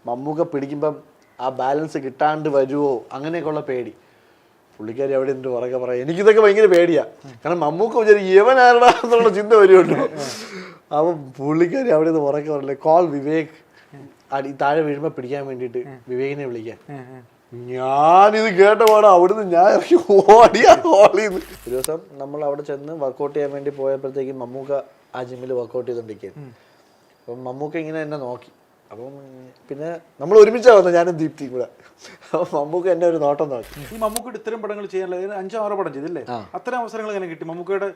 മമ്മൂക്ക പിടിക്കുമ്പം ആ ബാലൻസ് കിട്ടാണ്ട് വരുമോ അങ്ങനെയൊക്കെയുള്ള പേടി. പുള്ളിക്കാരി അവിടെ എൻ്റെ പുറകെ പറയാം. എനിക്കിതൊക്കെ ഭയങ്കര പേടിയാണ്. കാരണം മമ്മൂക്ക വിചാരിക്കും യവനാരടാ എന്നുള്ള ചിന്ത വരുമല്ലോ. അപ്പം പുള്ളിക്കാരി അവിടെ നിന്ന് പുറകെ പറയില്ലേ, കോൾ വിവേക്, താഴെ വീഴുമ്പോൾ പിടിക്കാൻ വേണ്ടിയിട്ട് വിവേകിനെ വിളിക്കാൻ. ഞാനിത് കേട്ട പാടാ അവിടുന്ന് ഞാൻ ഇറങ്ങി ഓടിയാ ഹോളിന്ന്. ഒരു ദിവസം നമ്മൾ അവിടെ ചെന്ന് വർക്കൗട്ട് ചെയ്യാൻ വേണ്ടി പോയപ്പോഴത്തേക്കും മമ്മൂക്ക ആ ജിമ്മിൽ വർക്കൗട്ട് ചെയ്തോണ്ടിരിക്കുകയാണ്. അപ്പം മമ്മൂക്ക ഇങ്ങനെ എന്നെ നോക്കി. അപ്പം പിന്നെ നമ്മൾ ഒരുമിച്ചാണ് വന്നത്, ഞാനും ദീപ്തിയും കൂടെ. അപ്പം മമ്മൂക്ക എന്നെ ഒരു നോട്ടം നോക്കി. ഈ മമ്മൂക്കയുടെ ഇത്തരം പടങ്ങൾ ചെയ്യാനുള്ള 5-6 പടം ചെയ്തല്ലേ, അത്തരം അവസരങ്ങൾ എങ്ങനെ കിട്ടി? മമ്മൂക്കയുടെ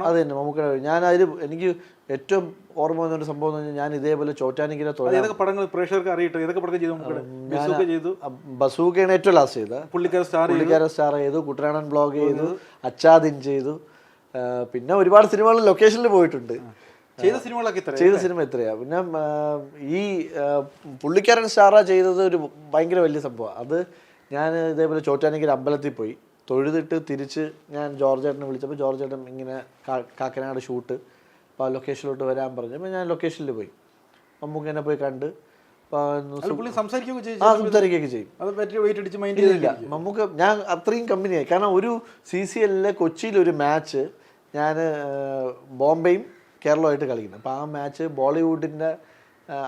അത് തന്നെ മമ്മൂക്കയുടെ ഞാൻ അതിൽ എനിക്ക് ഏറ്റവും ഓർമ്മ വന്നൊരു സംഭവം എന്ന് പറഞ്ഞാൽ, ഞാൻ ഇതേപോലെ ചോറ്റാനിക്കര ഏതൊക്കെ പടങ്ങൾ പ്രേക്ഷകർക്ക് അറിയട്ടെ, ഏതൊക്കെ പടങ്ങൾ ചെയ്തു? ബസൂക്കയാണ് ഏറ്റവും ലാസ്റ്റ് ചെയ്തത്. പുള്ളിക്കാരൻ സ്റ്റാർ ചെയ്തു, കുട്ടനാടൻ ബ്ലോഗ് ചെയ്തു, അച്ചാദിൻ ചെയ്തു. പിന്നെ ഒരുപാട് സിനിമകൾ ലൊക്കേഷനിൽ പോയിട്ടുണ്ട്. ചെയ്ത സിനിമ എത്രയാ. പിന്നെ ഈ പുള്ളിക്കാരൻ സ്റ്റാറാ ചെയ്തത് ഒരു ഭയങ്കര വലിയ സംഭവമാണ്. അത് ഞാൻ ഇതേപോലെ ചോറ്റാനിക്കര അമ്പലത്തിൽ പോയി തൊഴുതിട്ട് തിരിച്ച് ഞാൻ ജോർജേട്ടനെ വിളിച്ചപ്പോൾ ജോർജേട്ടൻ ഇങ്ങനെ കാക്കനാട് ഷൂട്ട്, അപ്പോൾ ആ ലൊക്കേഷനിലോട്ട് വരാൻ പറഞ്ഞു. അപ്പോൾ ഞാൻ ലൊക്കേഷനിൽ പോയി മമ്മൂക്കനെ പോയി കണ്ട് സംസാരിക്കുകയൊക്കെ ചെയ്യും. മമ്മൂക്ക ഞാൻ അത്രയും കമ്പനിയായി. കാരണം ഒരു CCLലെ കൊച്ചിയിലൊരു മാച്ച് ഞാൻ ബോംബെയും കേരളമായിട്ട് കളിക്കുന്നത്. അപ്പോൾ ആ മാച്ച് ബോളിവുഡിൻ്റെ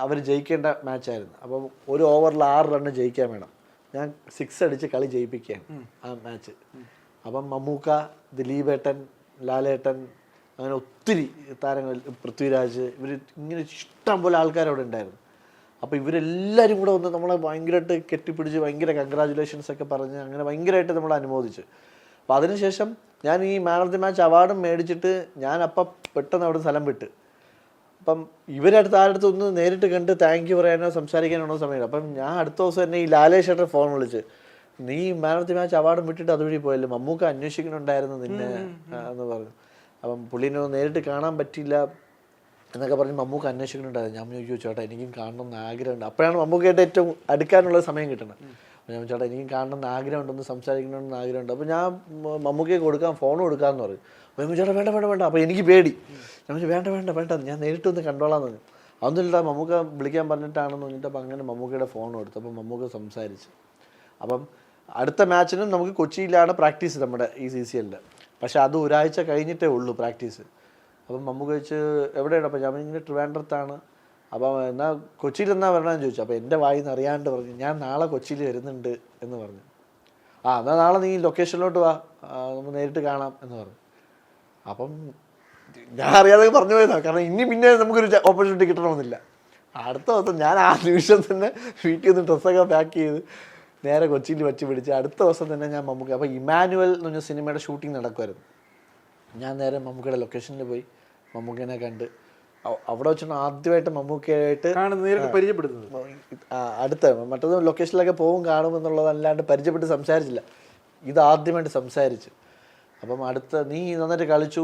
അവർ ജയിക്കേണ്ട മാച്ചായിരുന്നു. അപ്പം ഒരു ഓവറിൽ 6 റണ്ണ് ജയിക്കാൻ വേണം. ഞാൻ 6 അടിച്ച് കളി ജയിപ്പിക്കുകയാണ് ആ മാച്ച്. അപ്പം മമ്മൂക്ക, ദിലീപേട്ടൻ, ലാലേട്ടൻ, അങ്ങനെ ഒത്തിരി താരങ്ങൾ, പൃഥ്വിരാജ്, ഇവർ ഇങ്ങനെ ഇഷ്ടം പോലെ ആൾക്കാരവിടെ ഉണ്ടായിരുന്നു. അപ്പോൾ ഇവരെല്ലാവരും കൂടെ വന്ന് നമ്മളെ ഭയങ്കരമായിട്ട് കെട്ടിപ്പിടിച്ച് ഭയങ്കര കൺഗ്രാജുലേഷൻസ് ഒക്കെ പറഞ്ഞ് അങ്ങനെ ഭയങ്കരമായിട്ട് നമ്മളെ അനുമോദിച്ച്. അപ്പോൾ അതിനുശേഷം ഞാൻ ഈ മാൻ ഓഫ് ദി മാച്ച് അവാർഡും മേടിച്ചിട്ട് ഞാൻ അപ്പം പെട്ടെന്ന് അവിടെ സ്ഥലം വിട്ട്. അപ്പം ഇവരടുത്ത് ആരടുത്ത് ഒന്ന് നേരിട്ട് കണ്ട് താങ്ക് യു പറയാനോ സംസാരിക്കാനോ സമയമില്ല. അപ്പം ഞാൻ അടുത്ത ദിവസം തന്നെ ഈ ലാലേഷേട്ടൻ ഫോൺ വിളിച്ച്, നീ മാൻ ഓഫ് ദി മാച്ച് അവാർഡും വിട്ടിട്ട് അതുവഴി പോയല്ലേ, മമ്മൂക്ക അന്വേഷിക്കണുണ്ടായിരുന്നു നിന്നെ എന്ന് പറഞ്ഞു. അപ്പം പുള്ളിനെ നേരിട്ട് കാണാൻ പറ്റില്ല എന്നൊക്കെ പറഞ്ഞ് മമ്മൂക്ക അന്വേഷിക്കണുണ്ടായിരുന്നു. ഞാൻ ചോദിച്ചു, ചേട്ടാ എനിക്കും കാണണമെന്ന് ആഗ്രഹമുണ്ട്. അപ്പോഴാണ് മമ്മൂക്കയായിട്ട് ഏറ്റവും അടുക്കാനുള്ള സമയം കിട്ടണം. ഞാൻ ചേട്ടാ എനിക്കും കാണണമെന്ന് ആഗ്രഹമുണ്ടെന്ന് സംസാരിക്കണമെന്ന് ആഗ്രഹമുണ്ട്. അപ്പോൾ ഞാൻ മമ്മൂക്കയെ കൊടുക്കാം, ഫോൺ കൊടുക്കാമെന്ന് പറയും. അപ്പോൾ ചേട്ടാ വേണ്ട. അപ്പോൾ എനിക്ക് പേടി. ഞാൻ വേണ്ട ഞാൻ നേരിട്ടൊന്ന് കണ്ടോളാന്ന് പറഞ്ഞു. അതൊന്നുമില്ല, മമ്മൂക്ക വിളിക്കാൻ പറഞ്ഞിട്ടാണെന്ന് പറഞ്ഞിട്ട് അപ്പം അങ്ങനെ മമ്മൂക്കയുടെ ഫോൺ കൊടുത്തു. അപ്പം മമ്മൂക്ക സംസാരിച്ച്. അപ്പം അടുത്ത മാച്ചിനും നമുക്ക് കൊച്ചിയിലാണ് പ്രാക്ടീസ് നമ്മുടെ ഈ CCLൻ്റെ. പക്ഷെ അത് ഒരാഴ്ച കഴിഞ്ഞിട്ടേ ഉള്ളൂ പ്രാക്ടീസ്. അപ്പം മമ്മൂക്ക ചോദിച്ച് എവിടെയാണ്? അപ്പം ഞാൻ ഇങ്ങനെ ട്രിവാൻഡ്രത്താണ്. അപ്പം എന്നാൽ കൊച്ചിയിൽ എന്നാ വരണമെന്ന് ചോദിച്ചു. അപ്പോൾ എൻ്റെ വായിന്ന് അറിയാണ്ട് പറഞ്ഞു, ഞാൻ നാളെ കൊച്ചിയിൽ വരുന്നുണ്ട് എന്ന് പറഞ്ഞു. എന്നാൽ നാളെ നീ ലൊക്കേഷനിലോട്ട് വാ, നമുക്ക് നേരിട്ട് കാണാം എന്ന് പറഞ്ഞു. അപ്പം ഞാൻ അറിയാതെ പറഞ്ഞു പോയതാണ്. കാരണം ഇനി പിന്നെ നമുക്കൊരു ഓപ്പർച്യൂണിറ്റി കിട്ടണമെന്നില്ല. അടുത്ത ദിവസം ഞാൻ ആ നിമിഷം തന്നെ വീട്ടിൽ നിന്ന് ഡ്രസ്സൊക്കെ പാക്ക് ചെയ്ത് നേരെ കൊച്ചിയിൽ വച്ച് പിടിച്ച് അടുത്ത ദിവസം തന്നെ ഞാൻ മമ്മൂക്ക, അപ്പോൾ ഇമാനുവൽ എന്ന് പറഞ്ഞ സിനിമയുടെ ഷൂട്ടിംഗ് നടക്കുമായിരുന്നു. ഞാൻ നേരെ മമ്മൂക്കയുടെ ലൊക്കേഷനിൽ പോയി മമ്മൂക്കനെ കണ്ട് അവിടെ വെച്ചാണ് ആദ്യമായിട്ട് മമ്മൂക്കയായിട്ട് പരിചയപ്പെടുന്നത്. അടുത്ത മറ്റൊന്ന് ലൊക്കേഷനിലൊക്കെ പോകും കാണുമെന്നുള്ളതല്ലാണ്ട് പരിചയപ്പെട്ട് സംസാരിച്ചില്ല. ഇത് ആദ്യമായിട്ട് സംസാരിച്ച്. അപ്പം അടുത്ത നീ നന്നായിട്ട് കളിച്ചു,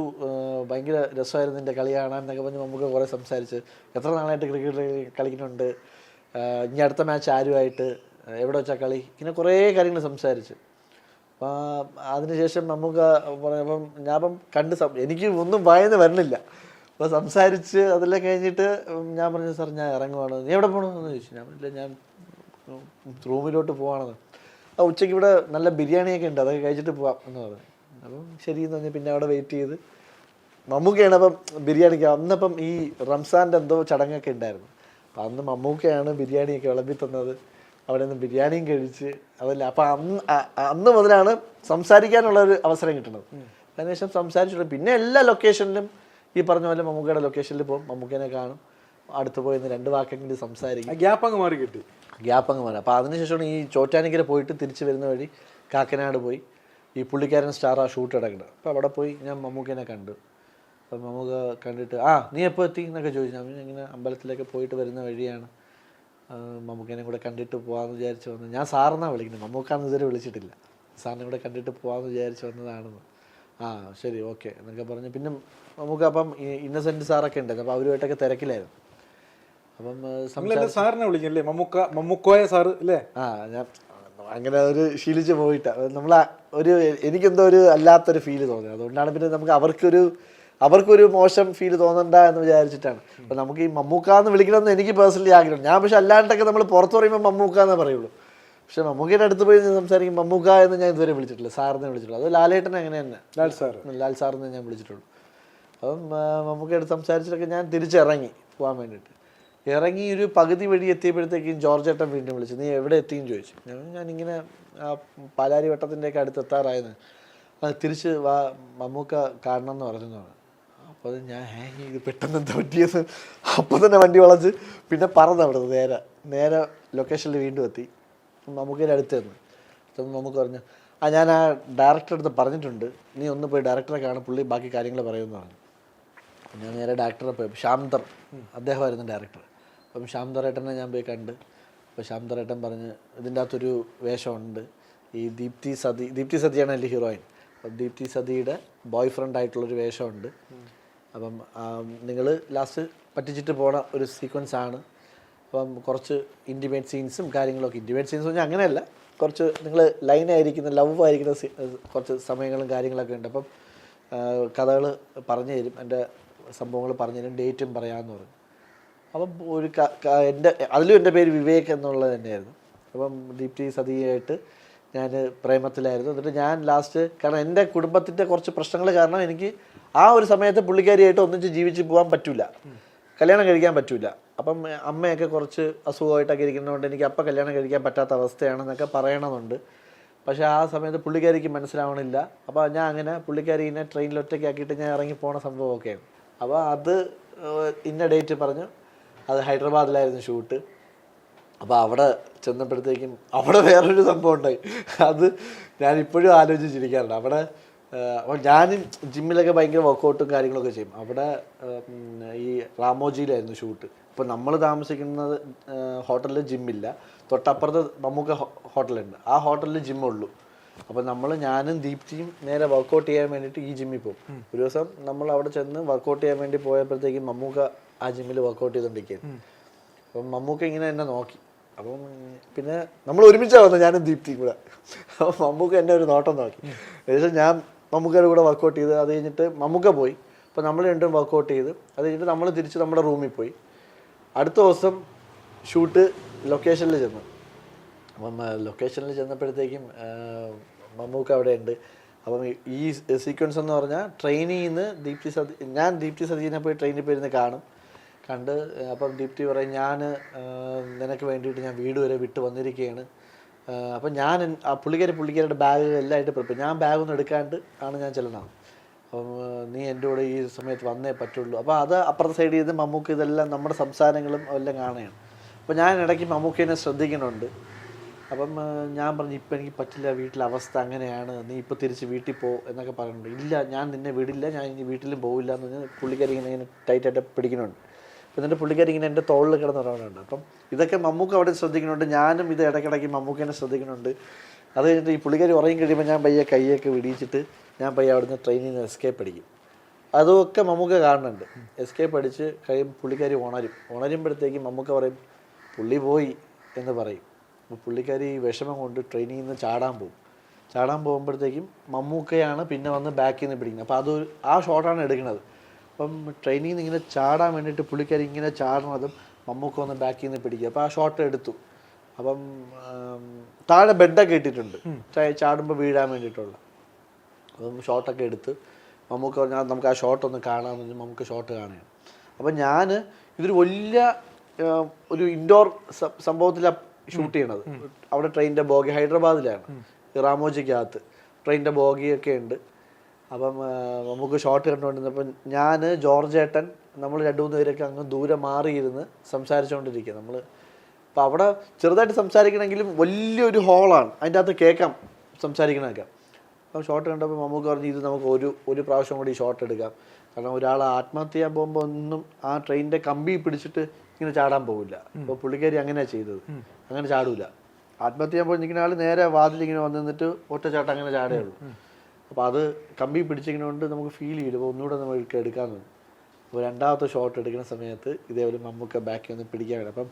ഭയങ്കര രസമായിരുന്നു നിൻ്റെ കളി കാണാൻ എന്നൊക്കെ പറഞ്ഞ് മമ്മൂക്ക കുറേ സംസാരിച്ച്. എത്ര നാളായിട്ട് ക്രിക്കറ്റ് കളിക്കുന്നുണ്ട്, ഇനി അടുത്ത മാച്ച് ആരുമായിട്ട്, എവിടെ വെച്ചാൽ കളി, ഇങ്ങനെ കുറേ കാര്യങ്ങൾ സംസാരിച്ച്. അപ്പം അതിനുശേഷം മമ്മൂക്ക പറഞ്ഞപ്പം ഞാൻ കണ്ട് എനിക്ക് ഒന്നും വായന വരണില്ല. അപ്പോൾ സംസാരിച്ച് അതെല്ലാം കഴിഞ്ഞിട്ട് ഞാൻ പറഞ്ഞു, സാർ ഞാൻ ഇറങ്ങുവാണ്, നീ എവിടെ പോകണമെന്ന് ചോദിച്ചു. ഞാൻ പറഞ്ഞില്ല, ഞാൻ റൂമിലോട്ട് പോവാണെന്ന്. ഉച്ചയ്ക്ക് ഇവിടെ നല്ല ബിരിയാണിയൊക്കെ ഉണ്ട്, അതൊക്കെ കഴിച്ചിട്ട് പോവാം എന്ന് പറഞ്ഞു. അപ്പം ശരിയെന്ന് പറഞ്ഞ് പിന്നെ അവിടെ വെയിറ്റ് ചെയ്ത് മമ്മൂക്കയാണ് അപ്പം ബിരിയാണിക്ക്. അന്നപ്പം ഈ റംസാൻ്റെ എന്തോ ചടങ്ങൊക്കെ ഉണ്ടായിരുന്നു. അപ്പം അന്ന് മമ്മൂക്കയാണ് ബിരിയാണിയൊക്കെ വിളമ്പി തന്നത്. അവിടെ നിന്ന് ബിരിയാണിയും കഴിച്ച് അതല്ല. അപ്പം അന്ന് മുതലാണ് സംസാരിക്കാനുള്ള ഒരു അവസരം കിട്ടുന്നത്. അതിനുശേഷം സംസാരിച്ചിട്ടുണ്ട്. പിന്നെ എല്ലാ ലൊക്കേഷനിലും ഈ പറഞ്ഞ പോലെ മമ്മൂക്കയുടെ ലൊക്കേഷനിൽ പോകും, മമ്മൂക്കനെ കാണും, അടുത്ത് പോയി 2 വാക്കെങ്കിലും സംസാരിക്കും. ഗ്യാപ്പ് അങ്ങ് മാറി. അപ്പോൾ അതിനുശേഷമാണ് ഈ ചോറ്റാനിക്കര പോയിട്ട് തിരിച്ച് വരുന്ന വഴി കാക്കനാട് പോയി ഈ പുള്ളിക്കാരൻ സ്റ്റാർ ഷൂട്ട് കിടക്കുന്നത്. അപ്പോൾ അവിടെ പോയി ഞാൻ മമ്മൂക്കനെ കണ്ടു. അപ്പം മമ്മൂക്ക കണ്ടിട്ട് നീ എപ്പോൾ എത്തി എന്നൊക്കെ ചോദിച്ചു. ഞാൻ ഇങ്ങനെ അമ്പലത്തിലൊക്കെ പോയിട്ട് വരുന്ന വഴിയാണ്, മമ്മൂക്കനെ കൂടെ കണ്ടിട്ട് പോകാമെന്ന് വിചാരിച്ച് വന്നു. ഞാൻ സാറിനാണ് വിളിക്കുന്നത്, മമ്മൂക്കാന്ന് ഇതുവരെ വിളിച്ചിട്ടില്ല. സാറിനെ കൂടെ കണ്ടിട്ട് പോകാമെന്ന് വിചാരിച്ച് വന്നതാണെന്ന്. ശരി ഓക്കെ എന്നൊക്കെ പറഞ്ഞു. പിന്നെ മമ്മൂക്ക അപ്പം ഇന്നസെൻറ്റ് സാറൊക്കെ ഉണ്ടായിരുന്നു. അപ്പോൾ അവരുമായിട്ടൊക്കെ തിരക്കിലായിരുന്നു. അപ്പം സാറിനെ വിളിക്കല്ലേ, മമ്മൂക്കോയ സാറ് അല്ലേ? ഞാൻ അങ്ങനെ ഒരു ശീലിച്ച് പോയിട്ട് എനിക്കെന്തോ ഒരു അല്ലാത്തൊരു ഫീല് തോന്നി. അതുകൊണ്ടാണ് പിന്നെ നമുക്ക് അവർക്കൊരു അവർക്കൊരു മോശം ഫീൽ തോന്നണ്ട എന്ന് വിചാരിച്ചിട്ടാണ്. അപ്പം നമുക്ക് ഈ മമ്മൂക്കാന്ന് വിളിക്കണമെന്ന് എനിക്ക് പേഴ്സണലി ആഗ്രഹം. ഞാൻ പക്ഷെ അല്ലാണ്ടൊക്കെ നമ്മൾ പുറത്ത് പറയുമ്പോൾ മമ്മൂക്കാന്നേ പറയുള്ളൂ. പക്ഷെ മമ്മൂക്കയുടെ അടുത്ത് പോയി സംസാരിക്കും മമ്മൂക്ക എന്ന് ഞാൻ ഇതുവരെ വിളിച്ചിട്ടില്ല, സാറിനെ വിളിച്ചിട്ടുള്ളൂ. അത് ലാലേട്ടനെ അങ്ങനെ തന്നെ ലാൽ സാറിനെ ഞാൻ വിളിച്ചിട്ടുള്ളൂ. അപ്പം മമ്മൂക്കയുടെ അടുത്ത് സംസാരിച്ചിട്ടൊക്കെ ഞാൻ തിരിച്ചിറങ്ങി പോകാൻ വേണ്ടിയിട്ട്. ഇറങ്ങി ഒരു പകുതി വഴി എത്തിയപ്പോഴത്തേക്കും ജോർജ് ഏട്ടൻ വീണ്ടും വിളിച്ചു, നീ എവിടെ എത്തിയെന്ന് ചോദിച്ചു. ഞാനിങ്ങനെ പാലാരി വട്ടത്തിൻ്റെയൊക്കെ അടുത്ത് എത്താറായിരുന്നു. അത് തിരിച്ച് വാ മമ്മൂക്ക കാണണം എന്ന് പറഞ്ഞതാണ്. അപ്പോൾ അത് ഞാൻ ഹാങ് ചെയ്ത് പെട്ടെന്ന് എന്താ പറ്റിയത്. അപ്പോൾ തന്നെ വണ്ടി വളച്ച് പിന്നെ പറന്ന് അവിടെ നേരെ ലൊക്കേഷനിൽ വീണ്ടും എത്തി. മമ്മൂക്കയുടെ അടുത്ത് നിന്ന് അപ്പം നമുക്ക് പറഞ്ഞു, ഞാൻ ആ ഡയറക്ടറെ അടുത്ത് പറഞ്ഞിട്ടുണ്ട്, നീ ഒന്ന് പോയി ഡയറക്ടറെ കാണും, പുള്ളി ബാക്കി കാര്യങ്ങൾ പറയുമെന്ന് പറഞ്ഞു. ഞാൻ നേരെ ഡയറക്ടറെ പോയി, ശ്യാംധർ അദ്ദേഹമായിരുന്നു ഡയറക്ടർ. അപ്പം ശ്യാംധർ ഏട്ടനെ ഞാൻ പോയി കണ്ട്. അപ്പോൾ ശ്യാംധർ ഏട്ടൻ പറഞ്ഞ് ഇതിൻ്റെ അകത്തൊരു വേഷമുണ്ട്, ഈ ദീപ്തി സതിയാണ് എൻ്റെ ഹീറോയിൻ. അപ്പം ദീപ്തി സതിയുടെ ബോയ് ഫ്രണ്ട് ആയിട്ടുള്ളൊരു വേഷമുണ്ട്. അപ്പം നിങ്ങൾ ലാസ്റ്റ് പറ്റിച്ചിട്ട് പോണ ഒരു സീക്വൻസ് ആണ്. അപ്പം കുറച്ച് ഇൻറ്റിമേറ്റ് സീൻസും കാര്യങ്ങളൊക്കെ, ഇൻറ്റിമേറ്റ് സീൻസ് പറഞ്ഞാൽ അങ്ങനെയല്ല, കുറച്ച് നിങ്ങൾ ലൈനായിരിക്കുന്ന ലവ് ആയിരിക്കുന്ന കുറച്ച് സമയങ്ങളും കാര്യങ്ങളൊക്കെ ഉണ്ട്. അപ്പം കഥകൾ പറഞ്ഞു തരും, എൻ്റെ സംഭവങ്ങൾ പറഞ്ഞു തരും, ഡേറ്റും പറയാമെന്ന് പറഞ്ഞു. അപ്പം ഒരു അതിലും എൻ്റെ പേര് വിവേക് എന്നുള്ളത് തന്നെയായിരുന്നു. അപ്പം ദീപ്തി സതിയായിട്ട് ഞാൻ പ്രേമത്തിലായിരുന്നു. എന്നിട്ട് ഞാൻ ലാസ്റ്റ്, കാരണം എൻ്റെ കുടുംബത്തിൻ്റെ കുറച്ച് പ്രശ്നങ്ങൾ കാരണം എനിക്ക് ആ ഒരു സമയത്ത് പുള്ളിക്കാരിയായിട്ട് ഒന്നിച്ച് ജീവിച്ച് പോകാൻ പറ്റില്ല, കല്യാണം കഴിക്കാൻ പറ്റില്ല. അപ്പം അമ്മയൊക്കെ കുറച്ച് അസുഖമായിട്ടൊക്കെ ഇരിക്കുന്നതുകൊണ്ട് എനിക്ക് അപ്പം കല്യാണം കഴിക്കാൻ പറ്റാത്ത അവസ്ഥയാണെന്നൊക്കെ പറയണമെന്നുണ്ട്. പക്ഷേ ആ സമയത്ത് പുള്ളിക്കാരിക്ക് മനസ്സിലാവണില്ല. അപ്പോൾ ഞാൻ അങ്ങനെ പുള്ളിക്കാരിനെ ട്രെയിനിൽ ഒറ്റയ്ക്കാക്കിയിട്ട് ഞാൻ ഇറങ്ങി പോണ സംഭവമൊക്കെയാണ്. അപ്പോൾ അത് ഇന്ന ഡേറ്റ് പറഞ്ഞു, അത് ഹൈദരാബാദിലായിരുന്നു ഷൂട്ട്. അപ്പോൾ അവിടെ ചെന്നപ്പോഴത്തേക്കും അവിടെ വേറൊരു സംഭവം ഉണ്ടായി. അത് ഞാനിപ്പോഴും ആലോചിച്ചിരിക്കാറുണ്ട്. അവിടെ അപ്പോൾ ഞാൻ ജിമ്മിലൊക്കെ ഭയങ്കര വർക്കൗട്ടും കാര്യങ്ങളൊക്കെ ചെയ്യും. അവിടെ ഈ റാമോജിയിലായിരുന്നു ഷൂട്ട്. ഇപ്പോൾ നമ്മൾ താമസിക്കുന്നത് ഹോട്ടലിൽ ജിമ്മില്ല, തൊട്ടപ്പുറത്ത് മമ്മൂക്ക ഹോട്ടലുണ്ട്, ആ ഹോട്ടലിൽ ജിമ്മുള്ളൂ. അപ്പോൾ ഞാനും ദീപ്തിയും നേരെ വർക്കൗട്ട് ചെയ്യാൻ വേണ്ടിയിട്ട് ഈ ജിമ്മിൽ പോകും. ഒരു ദിവസം നമ്മൾ അവിടെ ചെന്ന് വർക്കൗട്ട് ചെയ്യാൻ വേണ്ടി പോയപ്പോഴത്തേക്കും മമ്മൂക്ക ആ ജിമ്മിൽ വർക്കൗട്ട് ചെയ്തുകൊണ്ടിരിക്കുകയാണ്. അപ്പം മമ്മൂക്ക ഇങ്ങനെ എന്നെ നോക്കി. അപ്പം പിന്നെ നമ്മൾ ഒരുമിച്ചാണ് വന്നത്, ഞാനും ദീപ്തിയും കൂടെ. അപ്പം മമ്മൂക്ക എന്നെ ഒരു നോട്ടം നോക്കി. ഏകദേശം ഞാൻ മമ്മൂക്കയുടെ കൂടെ വർക്കൗട്ട് ചെയ്ത് അത് കഴിഞ്ഞിട്ട് മമ്മൂക്ക പോയി. അപ്പോൾ നമ്മൾ രണ്ടും വർക്കൗട്ട് ചെയ്ത് അത് കഴിഞ്ഞിട്ട് നമ്മൾ തിരിച്ച് നമ്മുടെ റൂമിൽ പോയി. അടുത്ത ദിവസം ഷൂട്ട് ലൊക്കേഷനിൽ ചെന്നു. അപ്പം ലൊക്കേഷനിൽ ചെന്നപ്പോഴത്തേക്കും മമ്മൂക്ക അവിടെ ഉണ്ട്. അപ്പം ഈ സീക്വൻസ് എന്ന് പറഞ്ഞാൽ ട്രെയിനിൽ നിന്ന് ഞാൻ ദീപ്തി സതീനെ പോയി ട്രെയിനിൽ പോയിരുന്ന് കണ്ട് അപ്പം ദീപ്തി പറയും, ഞാൻ നിനക്ക് വേണ്ടിയിട്ട് ഞാൻ വീട് വരെ വിട്ട് വന്നിരിക്കുകയാണ്. അപ്പം ഞാൻ പുള്ളിക്കാരുടെ ബാഗ് എല്ലാമായിട്ട് പ്രിപ്പയർ, ഞാൻ ബാഗൊന്നും എടുക്കാണ്ട് ആണ് ഞാൻ ചെല്ലണം. അപ്പം നീ എൻ്റെ കൂടെ ഈ സമയത്ത് വന്നേ പറ്റുള്ളൂ. അപ്പോൾ അത് അപ്പുറത്തെ സൈഡിൽ ചെയ്ത് മമ്മൂക്ക ഇതെല്ലാം നമ്മുടെ സംസാരങ്ങളും എല്ലാം കാണുകയാണ്. അപ്പോൾ ഞാൻ ഇടയ്ക്ക് മമ്മൂക്കേനെ ശ്രദ്ധിക്കുന്നുണ്ട്. അപ്പം ഞാൻ പറഞ്ഞു, ഇപ്പം എനിക്ക് പറ്റില്ല, വീട്ടിലെ അവസ്ഥ അങ്ങനെയാണ്, നീ ഇപ്പോൾ തിരിച്ച് വീട്ടിൽ പോ എന്നൊക്കെ പറയുന്നുണ്ട്. ഇല്ല, ഞാൻ നിന്നെ വിടില്ല, ഞാൻ ഇനി വീട്ടിലും പോവില്ല എന്ന് പറഞ്ഞാൽ പുള്ളിക്കാരി ഇങ്ങനെ ടൈറ്റായിട്ട് പിടിക്കുന്നുണ്ട്. എന്നിട്ട് പുള്ളിക്കാരി ഇങ്ങനെ എൻ്റെ തോളിൽ കിടന്ന് പറയുന്നുണ്ട്. അപ്പം ഇതൊക്കെ മമ്മൂക്ക അവിടെ ശ്രദ്ധിക്കുന്നുണ്ട്, ഞാനും ഇത് ഇടയ്ക്കിടയ്ക്ക് മമ്മൂക്കേനെ ശ്രദ്ധിക്കുന്നുണ്ട്. അത് കഴിഞ്ഞിട്ട് ഈ പുള്ളിക്കാരി ഉറങ്ങി കഴിയുമ്പോൾ ഞാൻ പയ്യെ കൈയൊക്കെ വിടിയിച്ചിട്ട് ഞാൻ പയ്യെ അവിടുന്ന് ട്രെയിനിൽ നിന്ന് എസ്കേപ്പ് അടിക്കും. അതൊക്കെ മമ്മൂക്ക കാണുന്നുണ്ട്. എസ്കേപ്പ് അടിച്ച് കഴിയുമ്പോൾ പുള്ളിക്കാരി ഉണരുമ്പോഴത്തേക്കും മമ്മൂക്ക പറയും, പുള്ളി പോയി എന്ന് പറയും. അപ്പോൾ പുള്ളിക്കാരി വിഷമം കൊണ്ട് ട്രെയിനിൽ നിന്ന് ചാടാൻ പോകുമ്പോഴത്തേക്കും മമ്മൂക്കയാണ് പിന്നെ വന്ന് ബാക്കിൽ നിന്ന് പിടിക്കുന്നത്. അപ്പോൾ ആ ഷോട്ടാണ് എടുക്കുന്നത്. അപ്പം ട്രെയിനിൽ നിന്ന് ഇങ്ങനെ ചാടാൻ വേണ്ടിയിട്ട് പുള്ളിക്കാരി ഇങ്ങനെ ചാടുന്നതും മമ്മൂക്ക വന്ന് ബാക്കിൽ നിന്ന് പിടിക്കുക. അപ്പോൾ ആ ഷോട്ട് എടുത്തു. അപ്പം താഴെ ബെഡൊക്കെ ഇട്ടിട്ടുണ്ട് ചാടുമ്പോൾ വീഴാൻ വേണ്ടിയിട്ടുള്ള. അപ്പം ഷോട്ടൊക്കെ എടുത്ത് മമ്മൂക്ക പറഞ്ഞാൽ നമുക്ക് ആ ഷോട്ടൊന്ന് കാണാമെന്ന് പറഞ്ഞാൽ നമുക്ക് ഷോട്ട് കാണുകയാണ്. അപ്പം ഇതൊരു വലിയ ഒരു ഇൻഡോർ സംഭവത്തിലാണ് ഷൂട്ട് ചെയ്യണത്. അവിടെ ട്രെയിനിൻ്റെ ബോഗി ഹൈദരാബാദിലാണ്, റാമോജിക്കകത്ത് ട്രെയിനിൻ്റെ ബോഗിയൊക്കെ ഉണ്ട്. അപ്പം നമുക്ക് ഷോട്ട് കണ്ടുകൊണ്ടിരുന്നപ്പം ഞാൻ ജോർജ് ഏട്ടൻ നമ്മൾ 2-3 പേരൊക്കെ അങ്ങ് ദൂരെ മാറിയിരുന്ന് സംസാരിച്ചുകൊണ്ടിരിക്കുക. അപ്പോൾ അവിടെ ചെറുതായിട്ട് സംസാരിക്കണമെങ്കിലും വലിയൊരു ഹോളാണ്, അതിൻ്റെ അകത്ത് കേൾക്കാം സംസാരിക്കണമൊക്കെ. അപ്പം ഷോട്ട് കണ്ടപ്പോൾ നമുക്ക് പറഞ്ഞു, ഇത് നമുക്ക് ഒരു പ്രാവശ്യം കൂടി ഷോട്ട് എടുക്കാം. കാരണം ഒരാൾ ആത്മഹത്യ ചെയ്യാൻ പോകുമ്പോൾ ഒന്നും ആ ട്രെയിനിൻ്റെ കമ്പി പിടിച്ചിട്ട് ഇങ്ങനെ ചാടാൻ പോകില്ല. അപ്പോൾ പുള്ളിക്കാരി അങ്ങനെയാണ് ചെയ്തത്, അങ്ങനെ ചാടൂല. ആത്മഹത്യ ചെയ്യാൻ പോയി നിൽക്കുന്ന ആൾ നേരെ വാതിലിങ്ങനെ വന്ന് നിന്നിട്ട് ഒറ്റച്ചാട്ടം അങ്ങനെ ചാടേ ഉള്ളൂ. അപ്പോൾ അത് കമ്പി പിടിച്ചിരിക്കുന്നതുകൊണ്ട് നമുക്ക് ഫീൽ ചെയ്യില്ല. അപ്പോൾ ഒന്നുകൂടെ നമുക്ക് എടുക്കാമെന്ന് തോന്നും. അപ്പോൾ രണ്ടാമത്തെ ഷോട്ട് എടുക്കുന്ന സമയത്ത് ഇതേപോലെ മമ്മൂക്ക ബാക്കിൽ ഒന്ന് പിടിക്കാൻ വേണം. അപ്പം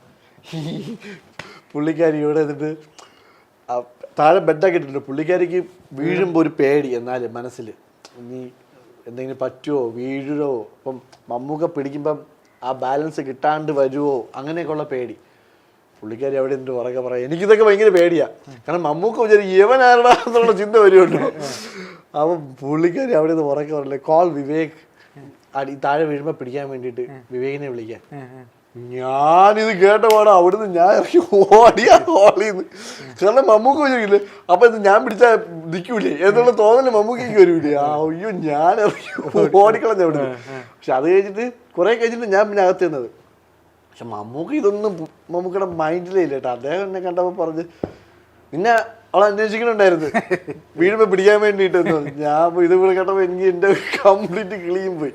പുള്ളിക്കാരി ഇവിടെ എന്നിട്ട് താഴെ ബെഡൊക്കെ ഇട്ടിട്ടുണ്ട്. പുള്ളിക്കാരിക്ക് വീഴുമ്പോൾ ഒരു പേടി, എന്നാലും മനസ്സിൽ നീ എന്തെങ്കിലും പറ്റുമോ വീഴുമോ, ഇപ്പം മമ്മൂക്ക പിടിക്കുമ്പം ആ ബാലൻസ് കിട്ടാണ്ട് വരുമോ, അങ്ങനെയൊക്കെയുള്ള പേടി. പുള്ളിക്കാരി അവിടെ എന്ത് ഉറക്കെ പറയാം. എനിക്കിതൊക്കെ ഭയങ്കര പേടിയാണ്. കാരണം മമ്മൂക്ക വിചാരിക്കും ഇവൻ ആരടാ എന്നുള്ള ചിന്ത വരുമല്ലോ. അപ്പം പുള്ളിക്കാരി അവിടെ നിന്ന് ഉറക്കെ പറയില്ലേ, കോൾ വിവേക് താഴെ വീഴുമ്പോൾ പിടിക്കാൻ വേണ്ടിയിട്ട് വിവേകിനെ വിളിക്കാൻ. ഞാനിത് കേട്ട പാടാ അവിടുന്ന് ഞാൻ ഇറങ്ങി ഓടിയാ ഹോളിന്ന്. കാരണം മമ്മൂക്ക വിചാരിക്കില്ലേ അപ്പൊ ഇത് ഞാൻ പിടിച്ചാൽ നിൽക്കൂലേ എന്നുള്ള തോന്നല് മമ്മൂക്കയ്ക്ക് വരൂലേ. അയ്യോ ഞാൻ ഇറങ്ങി ഓടിക്കളഞ്ഞ അവിടുന്ന്. പക്ഷെ അത് കഴിഞ്ഞിട്ട് കുറെ കഴിഞ്ഞിട്ട് ഞാൻ പിന്നെ അകത്ത് ചെന്നത്. പക്ഷെ മമ്മൂക്ക ഇതൊന്നും മമ്മൂക്കയുടെ മൈൻഡിലേ ഇല്ല കേട്ടോ. അദ്ദേഹം എന്നെ കണ്ടപ്പോൾ പറഞ്ഞ് പിന്നെ അവളെ അന്വേഷിക്കണുണ്ടായിരുന്നു വീഴുമ്പോ പിടിക്കാൻ വേണ്ടിയിട്ട്. ഞാൻ ഇത് ഇവിടെ കേട്ടപ്പോ എനിക്ക് എന്റെ കംപ്ലീറ്റ് കിളിയും പോയി.